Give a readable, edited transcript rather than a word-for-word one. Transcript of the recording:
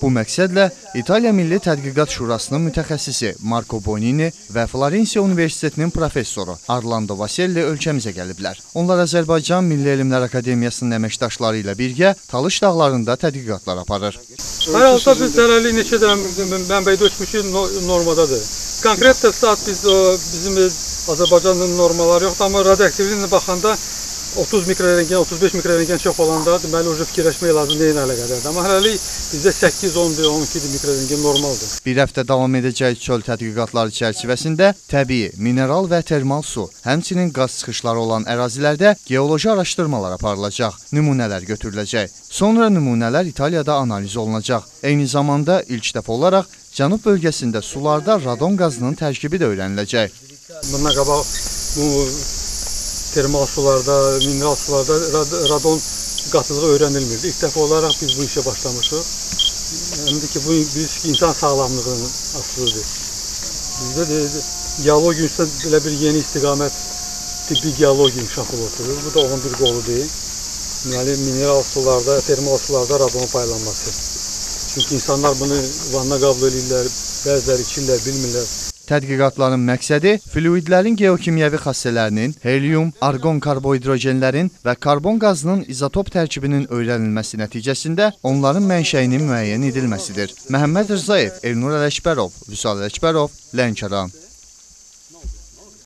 Bu məqsədlə İtaliya Milli Tədqiqat Şurasının mütəxəssisi Marco Bonini və Florensiya Universitetinin professoru Arlando Vaselli ölkəmizə gəliblər. Onlar Azərbaycan Milli Elmlər Akademiyasının əməkdaşları ilə birgə Talış dağlarında tədqiqatlar aparır. Hər halda biz zərərli neçə dənə mənbəydə ölçmüşük, normadadır. Konkret saat bizim Azərbaycanın normaları yoxdur, amma radioaktivliyinə baxanda 30 mikrorentgen, 35 mikrorentgen çox olanda deməli fikirləşmək lazım deyil əlaqələrdə. Amma hələlik bizdə 8, 11, 12 mikrorentgen normaldır. Bir həftə davam edəcək çöl tədqiqatları çərçivəsində təbii, mineral və termal su, həmçinin qaz çıxışları olan ərazilərdə geoloji araşdırmalar aparılacaq, nümunələr götürüləcək. Sonra nümunələr İtaliyada analiz olunacaq. Eyni zamanda ilk dəfə olaraq Cənub bölgəsində sularda radon qazının tərkibi də öyrəniləcək. Bundan qabaq bu termal sularda, mineral sularda radon qatılığı öyrənilmirdi. İlk dəfə olaraq biz bu işə başlamışıq. Həm də ki, bu insan sağlamlığının asılıdır. Bizdə də geologiya üstədə belə bir yeni istiqamət tibbi geologiya inkişaf olunur. Bu da onun bir qoludur. Deməli, mineral sularda, termal sularda radonun paylanması. Çünki insanlar bunu vanna qəbul edirlər, bəziləri içirlər, bilmirlər. Tədqiqatların məqsədi fluidlərin geokimyəvi xassələrinin, helyum, arqon karbohidrogenlərin və karbon qazının izotop tərkibinin öyrənilməsi nəticəsində onların mənşəyinin müəyyən edilməsidir. Məhəmməd Rzayev, Elnur Ələkbərov, Vüsal Ələkbərov, Lənkəran.